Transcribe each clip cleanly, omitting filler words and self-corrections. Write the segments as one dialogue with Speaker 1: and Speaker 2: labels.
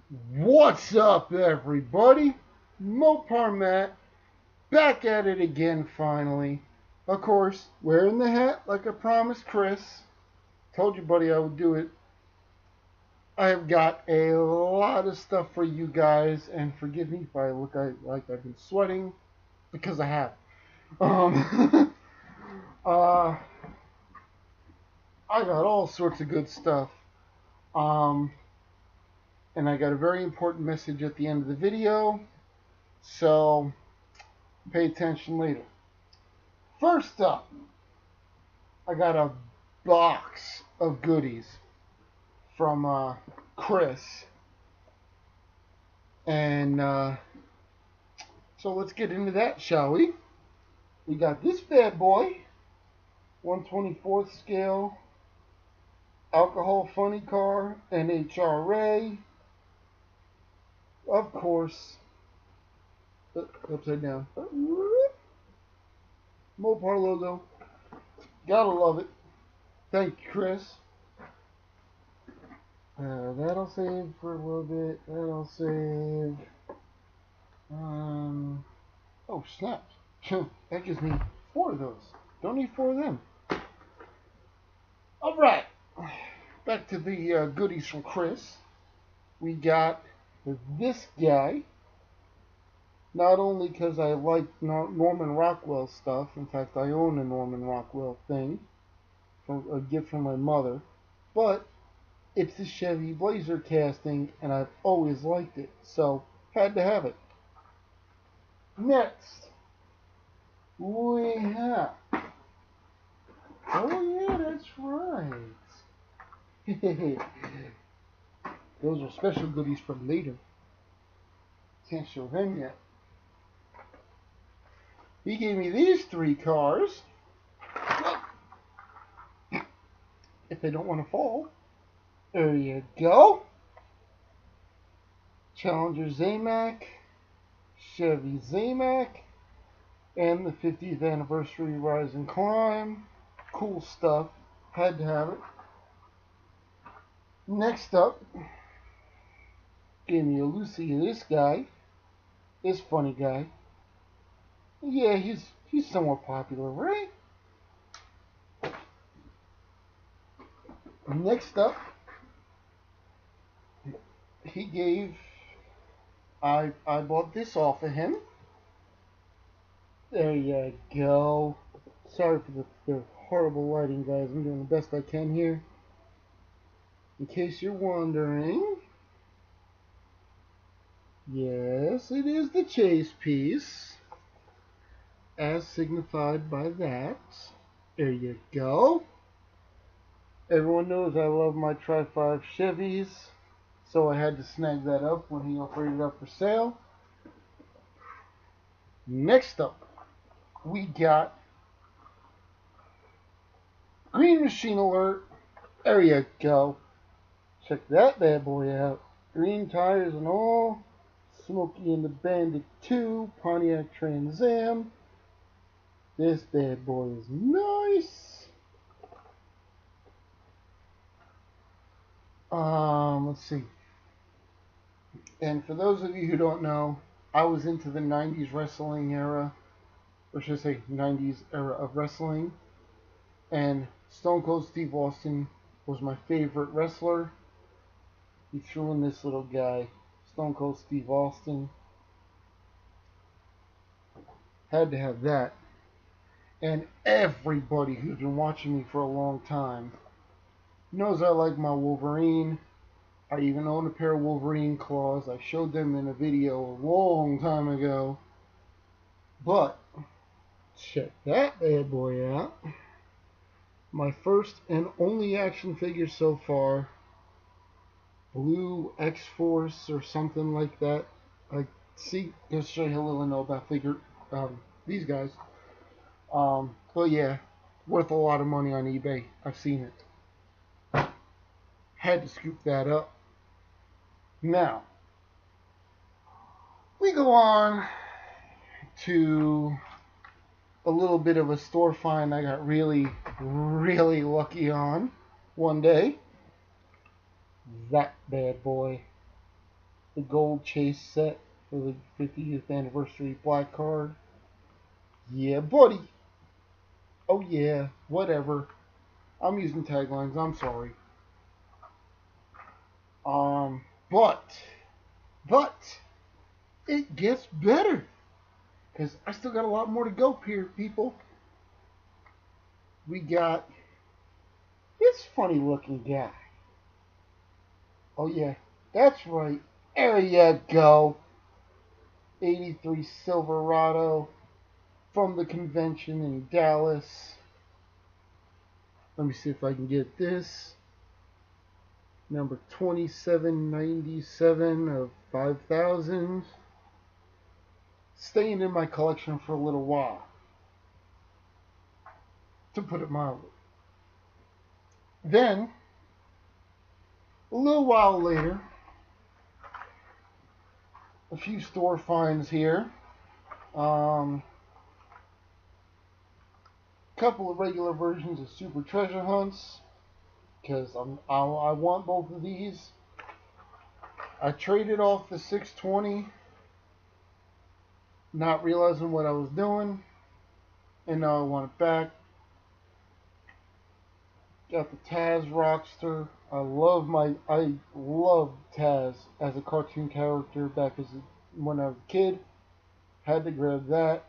Speaker 1: What's up, everybody? Mopar Matt, back at it again finally. Of course, wearing the hat like I promised Chris. Told you, buddy, I would do it. I have got a lot of stuff for you guys, and forgive me if I look like I've been sweating, because I have. Um, uh, I got all sorts of good stuff. Um, and I got a very important message at the end of the video, so pay attention later. First up, I got a box of goodies from Chris. And so let's get into that, shall we? We got this bad boy, 1/24th scale, alcohol funny car, NHRA. Of course, upside down. Mopar logo. Gotta love it. Thank you, Chris. That'll save for a little bit. That'll save. Oh, snaps. That gives me 4 of those. Don't need 4 of them. Alright. Back to the goodies from Chris. We got this guy. Not only because I like Norman Rockwell stuff. In fact, I own a Norman Rockwell thing. From a gift from my mother. But it's the Chevy Blazer casting, and I've always liked it. So, had to have it. Next, we have. Oh, yeah, that's right. Those are special goodies from later. Can't show them yet. He gave me these 3 cars. If they don't want to fall. There you go. Challenger Zamac, Chevy Zamac, and the 50th anniversary Rise and Climb. Cool stuff. Had to have it. Next up, gave me a Lucy of this guy. This funny guy. Yeah, he's somewhat popular, right? Next up, he gave. I bought this off of him. There you go. Sorry for the horrible lighting, guys. I'm doing the best I can here. In case you're wondering, yes, it is the chase piece, as signified by that. There you go. Everyone knows I love my Tri-5 Chevys, so I had to snag that up when he offered it up for sale. Next up, we got Green Machine Alert. There you go. Check that bad boy out. Green tires and all. Smokey and the Bandit 2 Pontiac Trans Am. This bad boy is nice. Let's see. And for those of you who don't know, I was into the 90s wrestling era, or should I say 90s era of wrestling, and Stone Cold Steve Austin was my favorite wrestler. He threw in this little guy, Stone Cold Steve Austin. Had to have that. And everybody who's been watching me for a long time knows I like my Wolverine. I even own a pair of Wolverine claws. I showed them in a video a long time ago. But check that bad boy out. My first and only action figure so far. Blue X-Force or something like that. I see. Just show you a little know about these guys. But yeah, worth a lot of money on eBay. I've seen it. Had to scoop that up. Now, we go on to a little bit of a store find I got really, really lucky on one day. That bad boy. the gold chase set for the 50th anniversary black card. Yeah, buddy. Oh yeah, whatever. I'm using taglines. I'm sorry. Um, but, but it gets better because I still got a lot more to go here, people. We got this funny looking guy. Oh yeah, that's right. There you go. 83 Silverado from the convention in Dallas. Let me see if I can get this. Number 2797 of 5,000. Staying in my collection for a little while, to put it mildly. Then, a little while later, a few store finds here. Couple of regular versions of Super Treasure Hunts, because I want both of these. I traded off the 620, not realizing what I was doing, and now I want it back. Got the Taz Rockster. I love Taz as a cartoon character when I was a kid. Had to grab that.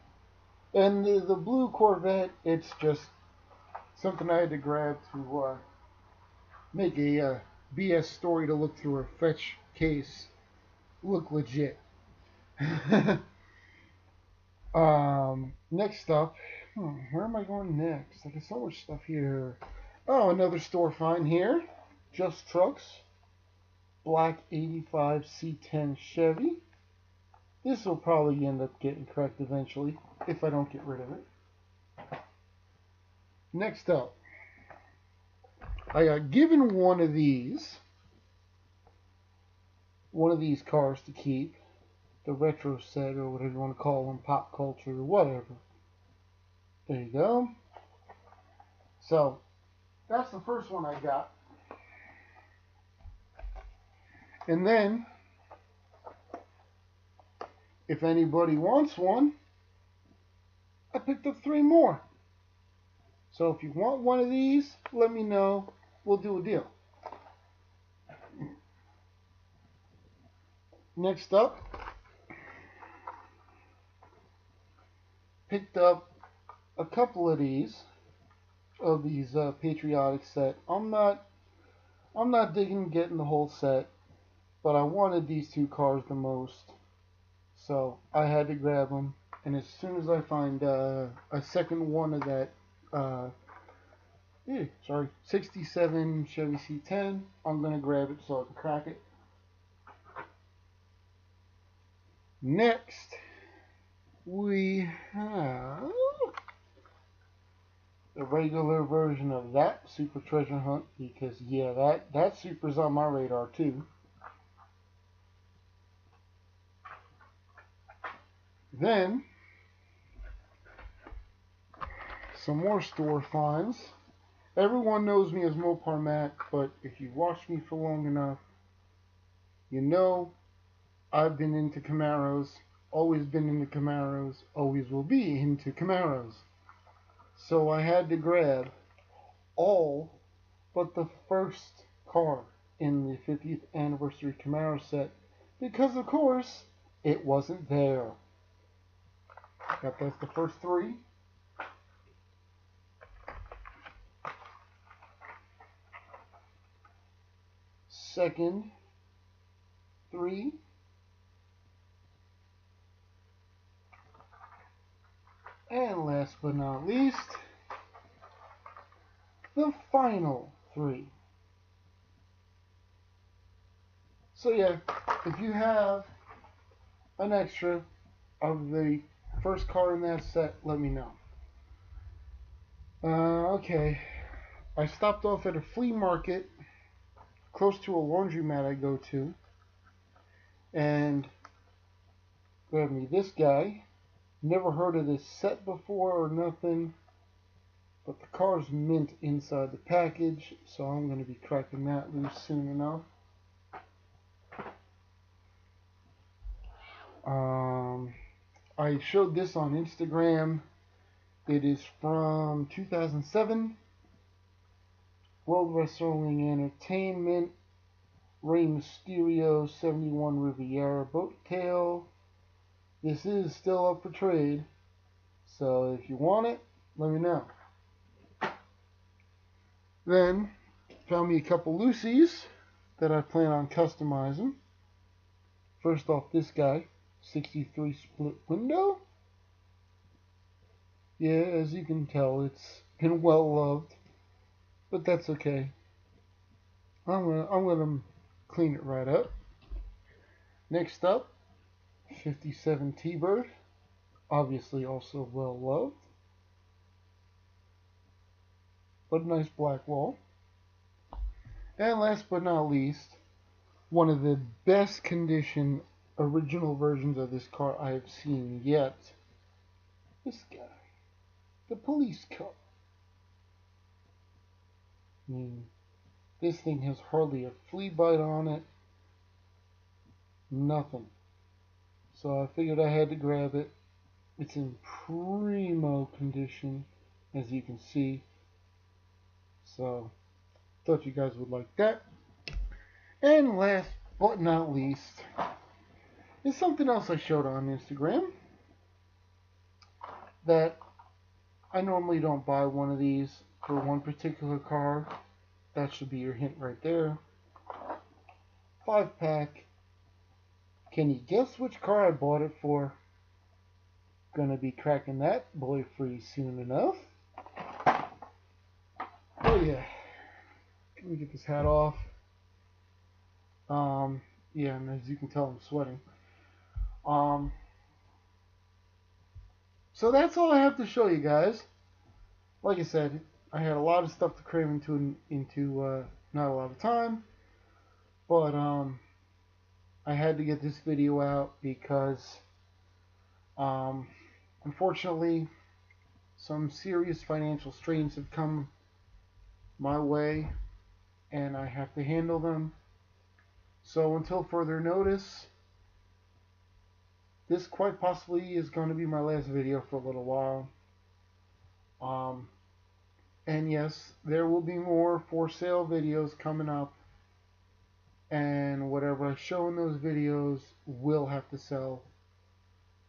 Speaker 1: And the blue Corvette, it's just something I had to grab to make a BS story to look through a fetch case look legit. Next up, where am I going next? I got so much stuff here. Oh, another store find here. Just Trucks. Black 85 C10 Chevy. This will probably end up getting correct eventually, if I don't get rid of it. Next up, I got given one of these cars to keep. The retro set, or whatever you want to call them, pop culture, or whatever. There you go. So, that's the first one I got. And then, if anybody wants one, I picked up 3 more. So if you want one of these, let me know. We'll do a deal. Next up, picked up a couple of these patriotic set. I'm not digging getting the whole set, but I wanted these 2 cars the most, so I had to grab them. And as soon as I find a second one of that, 67 Chevy C10, I'm gonna grab it so I can crack it. Next, we have the regular version of that Super Treasure Hunt, because yeah, that Super's on my radar too. Then some more store finds. Everyone knows me as Mopar Matt, but if you've watched me for long enough, you know I've been into Camaros, always been into Camaros, always will be into Camaros. So I had to grab all but the first car in the 50th anniversary Camaro set, because of course it wasn't there. That's the first 3. Second 3. And last but not least, the final 3. So yeah, if you have an extra of the first car in that set, let me know. Okay, I stopped off at a flea market close to a laundromat I go to, and grabbed me this guy. Never heard of this set before or nothing, but the car's mint inside the package, so I'm going to be cracking that loose soon enough. I showed this on Instagram. It is from 2007. World Wrestling Entertainment. Rey Mysterio 71 Riviera boat tail. This is still up for trade. So if you want it, let me know. Then, found me a couple Lucy's that I plan on customizing. First off, this guy, 63 split window. Yeah, as you can tell, it's been well loved, but that's okay. I'm gonna clean it right up. Next up, 57 T-Bird, obviously also well loved, but a nice black wall. And last but not least, one of the best condition original versions of this car I have seen yet. This guy, the police car. I mean, this thing has hardly a flea bite on it. Nothing. So I figured I had to grab it. It's in primo condition, as you can see. So, thought you guys would like that. And last but not least, is something else I showed on Instagram. That I normally don't buy one of these for one particular car. That should be your hint right there. 5-pack. Can you guess which car I bought it for? Gonna be cracking that boy free soon enough. Oh yeah. Let me get this hat off. Yeah, and as you can tell, I'm sweating. So that's all I have to show you guys. Like I said, I had a lot of stuff to cram into not a lot of time, but I had to get this video out because unfortunately some serious financial strains have come my way and I have to handle them. So until further notice, this quite possibly is going to be my last video for a little while. And yes, there will be more for sale videos coming up, and whatever I show in those videos will have to sell.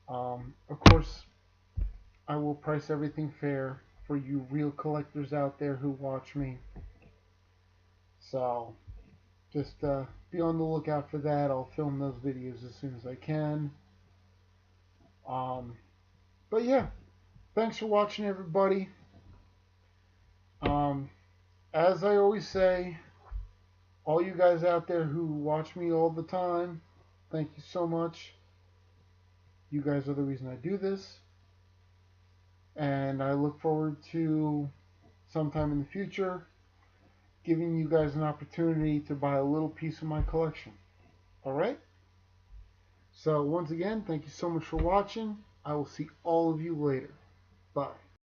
Speaker 1: Of course, I will price everything fair for you real collectors out there who watch me. So just be on the lookout for that. I'll film those videos as soon as I can. But yeah, thanks for watching, everybody. As I always say, all you guys out there who watch me all the time, thank you so much. You guys are the reason I do this. And I look forward to sometime in the future giving you guys an opportunity to buy a little piece of my collection. Alright? So once again, thank you so much for watching. I will see all of you later. Bye.